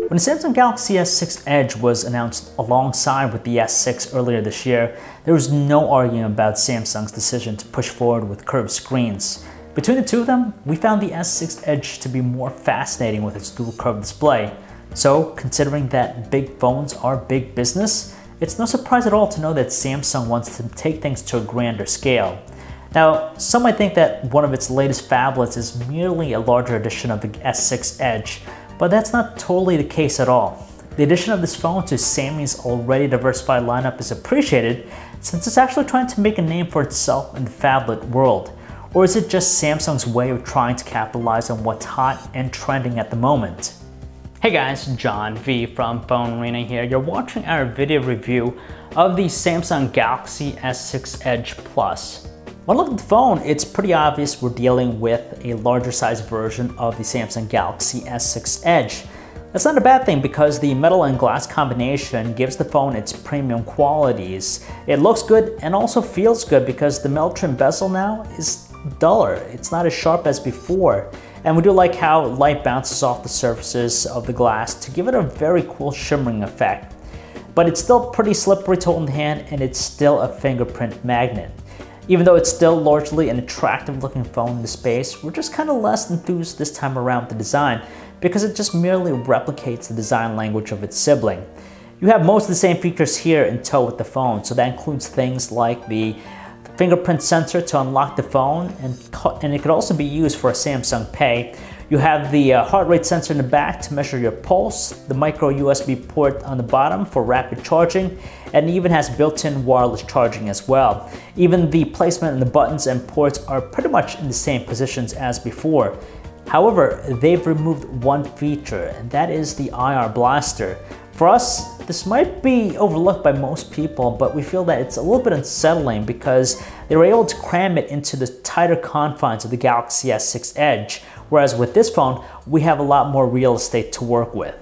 When the Samsung Galaxy S6 Edge was announced alongside with the S6 earlier this year, there was no arguing about Samsung's decision to push forward with curved screens. Between the two of them, we found the S6 Edge to be more fascinating with its dual curved display. So, considering that big phones are big business, it's no surprise at all to know that Samsung wants to take things to a grander scale. Now, some might think that one of its latest phablets is merely a larger edition of the S6 Edge, but that's not totally the case at all. The addition of this phone to Xiaomi's already diversified lineup is appreciated since it's actually trying to make a name for itself in the phablet world. Or is it just Samsung's way of trying to capitalize on what's hot and trending at the moment? Hey guys, John V from PhoneArena here. You're watching our video review of the Samsung Galaxy S6 Edge Plus. When looking at the phone, it's pretty obvious we're dealing with a larger size version of the Samsung Galaxy S6 Edge. That's not a bad thing because the metal and glass combination gives the phone its premium qualities. It looks good and also feels good because the metal trim bezel now is duller. It's not as sharp as before. And we do like how light bounces off the surfaces of the glass to give it a very cool shimmering effect. But it's still pretty slippery to hold in the hand, and it's still a fingerprint magnet. Even though it's still largely an attractive looking phone in the space, we're just kind of less enthused this time around with the design because it just merely replicates the design language of its sibling. You have most of the same features here in tow with the phone, so that includes things like the fingerprint sensor to unlock the phone, and it could also be used for a Samsung Pay. You have the heart rate sensor in the back to measure your pulse, the micro USB port on the bottom for rapid charging, and it even has built-in wireless charging as well. Even the placement of the buttons and ports are pretty much in the same positions as before. However, they've removed one feature, and that is the IR blaster. For us, this might be overlooked by most people, but we feel that it's a little bit unsettling because they were able to cram it into the tighter confines of the Galaxy S6 Edge, whereas with this phone, we have a lot more real estate to work with.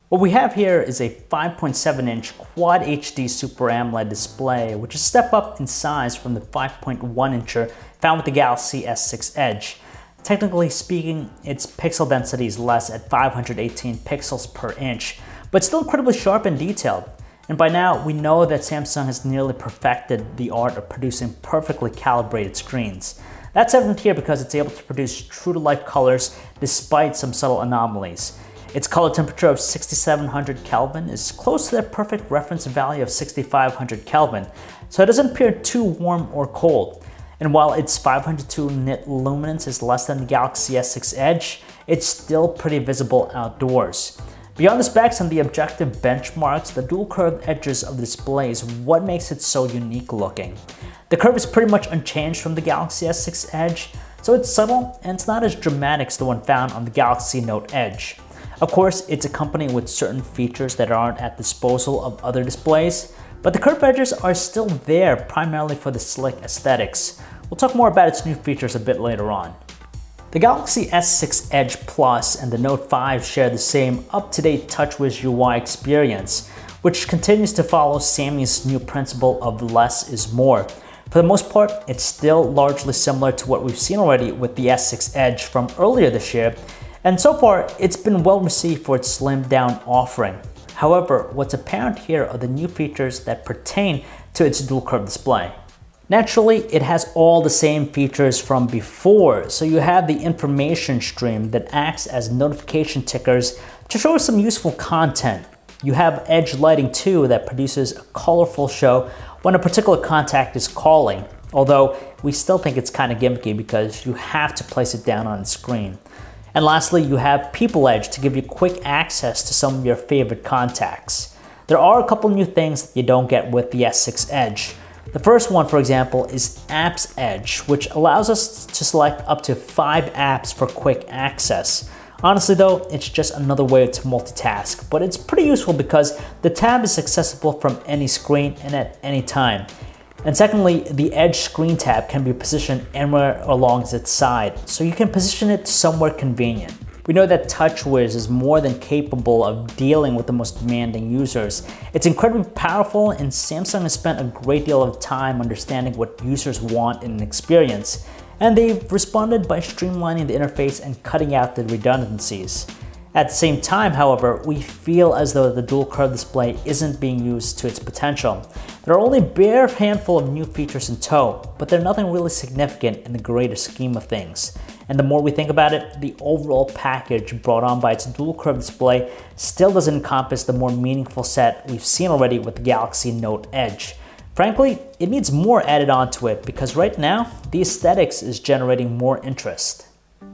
What we have here is a 5.7-inch Quad HD Super AMOLED display, which is a step up in size from the 5.1-incher found with the Galaxy S6 Edge. Technically speaking, its pixel density is less at 518 pixels per inch, but still incredibly sharp and detailed. And by now, we know that Samsung has nearly perfected the art of producing perfectly calibrated screens. That's evident here because it's able to produce true-to-life colors despite some subtle anomalies. Its color temperature of 6700 Kelvin is close to their perfect reference value of 6500 Kelvin, so it doesn't appear too warm or cold. And while its 502 nit luminance is less than the Galaxy S6 Edge, it's still pretty visible outdoors. Beyond the specs and the objective benchmarks, the dual curved edges of the display is what makes it so unique looking. The curve is pretty much unchanged from the Galaxy S6 Edge, so it's subtle and it's not as dramatic as the one found on the Galaxy Note Edge. Of course, it's accompanied with certain features that aren't at the disposal of other displays, but the curved edges are still there primarily for the slick aesthetics. We'll talk more about its new features a bit later on. The Galaxy S6 Edge Plus and the Note 5 share the same up-to-date Touchwiz Ui experience, which continues to follow Xiaomi's new principle of less is more. For the most part, it's still largely similar to what we've seen already with the S6 Edge from earlier this year, and so far it's been well received for its slimmed down offering. However, what's apparent here are the new features that pertain to its dual curved display. Naturally, it has all the same features from before, so you have the information stream that acts as notification tickers to show some useful content. You have edge lighting too that produces a colorful show when a particular contact is calling, although we still think it's kind of gimmicky because you have to place it down on the screen. And lastly, you have People Edge to give you quick access to some of your favorite contacts. There are a couple new things that you don't get with the S6 Edge. The first one, for example, is Apps Edge, which allows us to select up to 5 apps for quick access. Honestly though, it's just another way to multitask, but it's pretty useful because the tab is accessible from any screen and at any time. And secondly, the Edge screen tab can be positioned anywhere along its side, so you can position it somewhere convenient. We know that Touchwiz is more than capable of dealing with the most demanding users. It's incredibly powerful, and Samsung has spent a great deal of time understanding what users want in an experience, and they've responded by streamlining the interface and cutting out the redundancies. At the same time, however, we feel as though the dual curve display isn't being used to its potential. There are only a bare handful of new features in tow, but they're nothing really significant in the greater scheme of things. And the more we think about it, the overall package brought on by its dual curve display still doesn't encompass the more meaningful set we've seen already with the Galaxy Note Edge. Frankly, it needs more added onto it because right now, the aesthetics is generating more interest.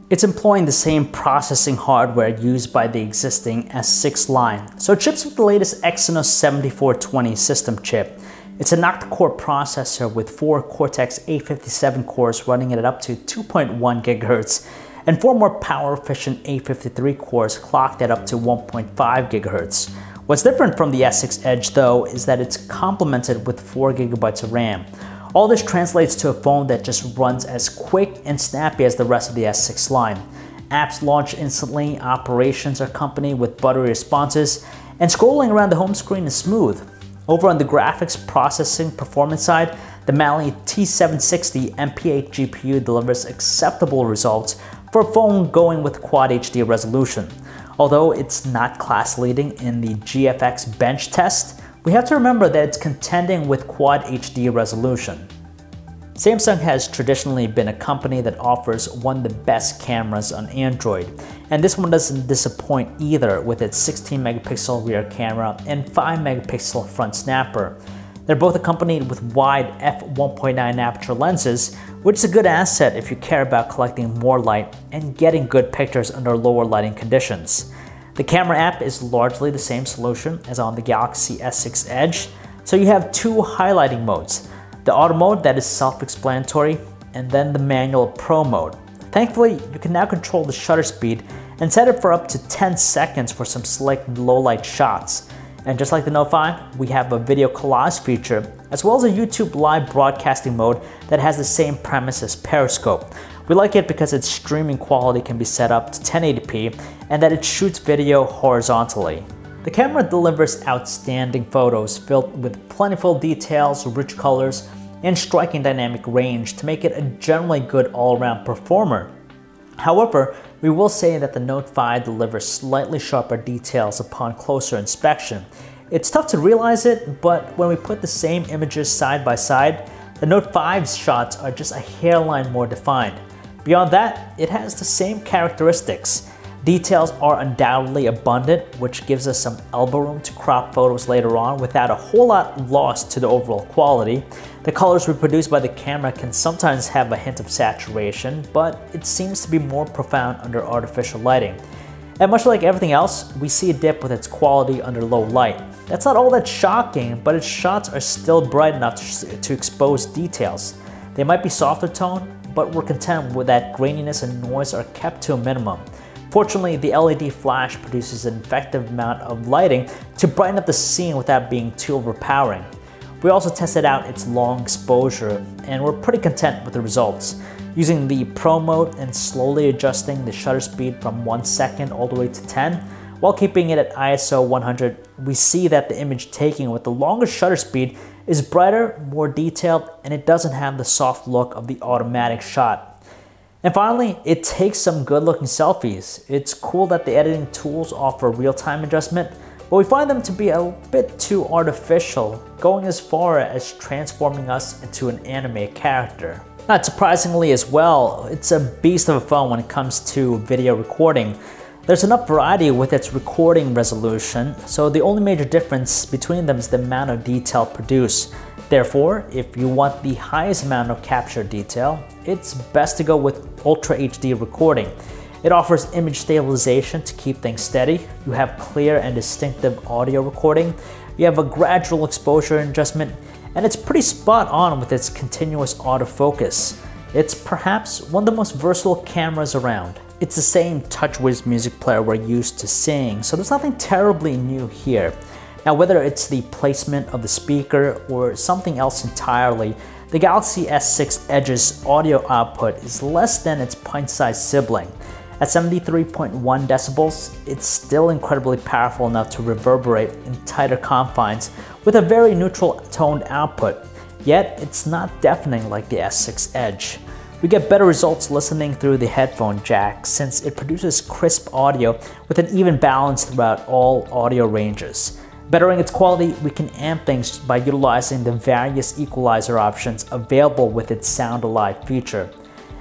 It's employing the same processing hardware used by the existing S6 line, so it ships with the latest Exynos 7420 system chip. It's an octa-core processor with 4 Cortex-A57 cores running at up to 2.1 GHz, and 4 more power-efficient A53 cores clocked at up to 1.5 GHz. What's different from the S6 Edge though is that it's complemented with 4 GB of RAM. All this translates to a phone that just runs as quick and snappy as the rest of the S6 line. Apps launch instantly, operations are accompanied with buttery responses, and scrolling around the home screen is smooth. Over on the graphics processing performance side, the Mali T760 MP8 GPU delivers acceptable results for a phone going with Quad HD resolution. Although it's not class-leading in the GFX bench test, we have to remember that it's contending with Quad HD resolution. Samsung has traditionally been a company that offers one of the best cameras on Android, and this one doesn't disappoint either with its 16 megapixel rear camera and 5 megapixel front snapper. They're both accompanied with wide f1.9 aperture lenses, which is a good asset if you care about collecting more light and getting good pictures under lower lighting conditions. The camera app is largely the same solution as on the Galaxy S6 Edge, so you have 2 highlighting modes. The auto mode that is self-explanatory, and then the manual pro mode. Thankfully, you can now control the shutter speed and set it for up to 10 seconds for some slick low light shots. And just like the Note 5, we have a video collage feature, as well as a YouTube live broadcasting mode that has the same premise as Periscope. We like it because its streaming quality can be set up to 1080p and that it shoots video horizontally. The camera delivers outstanding photos filled with plentiful details, rich colors, and striking dynamic range to make it a generally good all-around performer. However, we will say that the Note 5 delivers slightly sharper details upon closer inspection. It's tough to realize it, but when we put the same images side by side, the Note 5's shots are just a hairline more defined. Beyond that, it has the same characteristics. Details are undoubtedly abundant, which gives us some elbow room to crop photos later on without a whole lot lost to the overall quality. The colors reproduced by the camera can sometimes have a hint of saturation, but it seems to be more profound under artificial lighting. And much like everything else, we see a dip with its quality under low light. That's not all that shocking, but its shots are still bright enough to expose details. They might be softer toned, but we're content with that graininess and noise are kept to a minimum. Fortunately, the LED flash produces an effective amount of lighting to brighten up the scene without being too overpowering. We also tested out its long exposure, and we're pretty content with the results. Using the Pro mode and slowly adjusting the shutter speed from 1 second all the way to 10, while keeping it at ISO 100, we see that the image taken with the longer shutter speed is brighter, more detailed, and it doesn't have the soft look of the automatic shot. And finally, it takes some good-looking selfies. It's cool that the editing tools offer real-time adjustment, but we find them to be a bit too artificial, going as far as transforming us into an anime character. Not surprisingly as well, it's a beast of a phone when it comes to video recording. There's enough variety with its recording resolution, so the only major difference between them is the amount of detail produced. Therefore, if you want the highest amount of captured detail, it's best to go with Ultra HD recording. It offers image stabilization to keep things steady, you have clear and distinctive audio recording, you have a gradual exposure adjustment, and it's pretty spot on with its continuous autofocus. It's perhaps one of the most versatile cameras around. It's the same Touchwiz music player we're used to seeing, so there's nothing terribly new here. Now, whether it's the placement of the speaker or something else entirely, the Galaxy S6 Edge's audio output is less than its pint-sized sibling. At 73.1 decibels, it's still incredibly powerful enough to reverberate in tighter confines with a very neutral toned output, yet it's not deafening like the S6 Edge. We get better results listening through the headphone jack since it produces crisp audio with an even balance throughout all audio ranges. Bettering its quality, we can amp things by utilizing the various equalizer options available with its Sound Alive feature.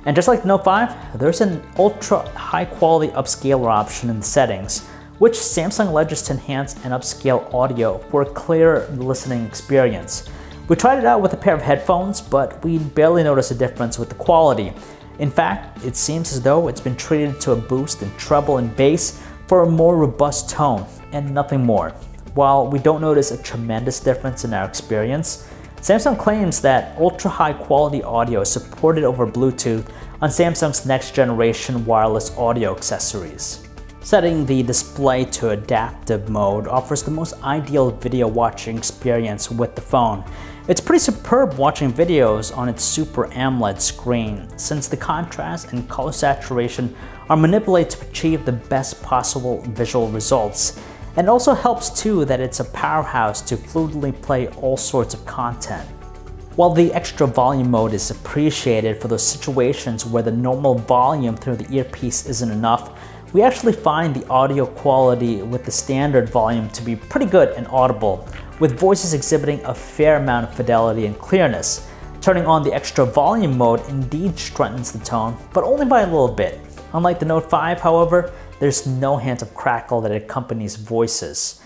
And just like the Note 5, there's an ultra high quality upscaler option in the settings, which Samsung leverages to enhance and upscale audio for a clearer listening experience. We tried it out with a pair of headphones, but we barely noticed a difference with the quality. In fact, it seems as though it's been treated to a boost in treble and bass for a more robust tone, and nothing more. While we don't notice a tremendous difference in our experience, Samsung claims that ultra high quality audio is supported over Bluetooth on Samsung's next generation wireless audio accessories. Setting the display to adaptive mode offers the most ideal video watching experience with the phone. It's pretty superb watching videos on its Super AMOLED screen, since the contrast and color saturation are manipulated to achieve the best possible visual results. And it also helps too that it's a powerhouse to fluidly play all sorts of content. While the extra volume mode is appreciated for those situations where the normal volume through the earpiece isn't enough, we actually find the audio quality with the standard volume to be pretty good and audible, with voices exhibiting a fair amount of fidelity and clearness. Turning on the extra volume mode indeed strengthens the tone, but only by a little bit. Unlike the Note 5, however, there's no hint of crackle that accompanies voices.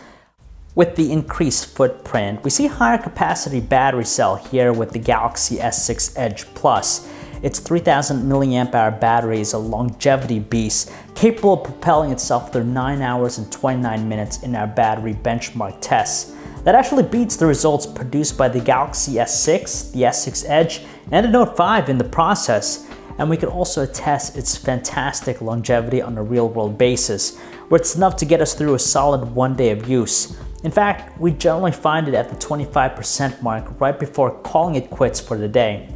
With the increased footprint, we see higher capacity battery cell here with the Galaxy S6 Edge Plus. Its 3000 mAh battery is a longevity beast, capable of propelling itself through 9 hours and 29 minutes in our battery benchmark tests. That actually beats the results produced by the Galaxy S6, the S6 Edge, and the Note 5 in the process. And we can also attest its fantastic longevity on a real-world basis, where it's enough to get us through a solid 1 day of use. In fact, we generally find it at the 25% mark right before calling it quits for the day.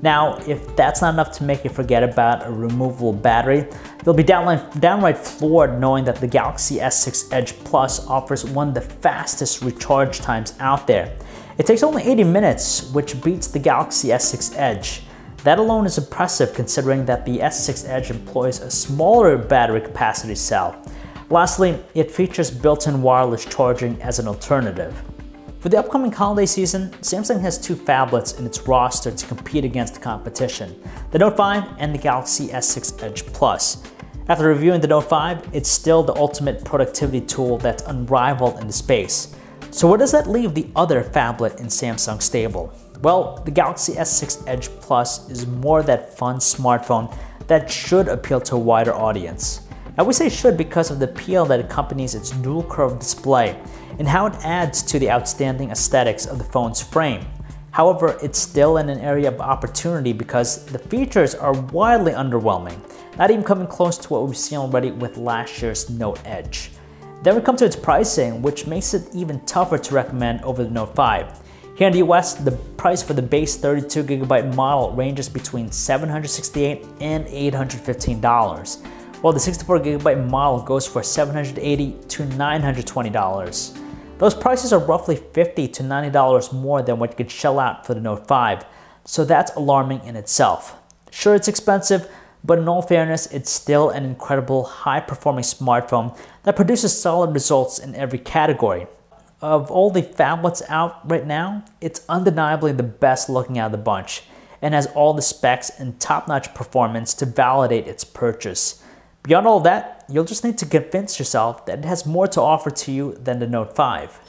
Now, if that's not enough to make you forget about a removable battery, you'll be downright floored knowing that the Galaxy S6 Edge Plus offers one of the fastest recharge times out there. It takes only 80 minutes, which beats the Galaxy S6 Edge. That alone is impressive considering that the S6 Edge employs a smaller battery capacity cell. Lastly, it features built-in wireless charging as an alternative. For the upcoming holiday season, Samsung has two phablets in its roster to compete against the competition, the Note 5 and the Galaxy S6 Edge Plus. After reviewing the Note 5, it's still the ultimate productivity tool that's unrivaled in the space. So where does that leave the other phablet in Samsung's stable? Well, the Galaxy S6 Edge Plus is more that fun smartphone that should appeal to a wider audience. I would say should because of the appeal that accompanies its dual curved display and how it adds to the outstanding aesthetics of the phone's frame. However, it's still in an area of opportunity because the features are wildly underwhelming, not even coming close to what we've seen already with last year's Note Edge. Then we come to its pricing, which makes it even tougher to recommend over the Note 5. Here in the US, the price for the base 32GB model ranges between $768 and $815. While the 64GB model goes for $780 to $920. Those prices are roughly $50 to $90 more than what you could shell out for the Note 5, so that's alarming in itself. Sure, it's expensive, but in all fairness, it's still an incredible high-performing smartphone that produces solid results in every category. Of all the phablets out right now, it's undeniably the best looking out of the bunch, and has all the specs and top-notch performance to validate its purchase. Beyond all that, you'll just need to convince yourself that it has more to offer to you than the Note 5.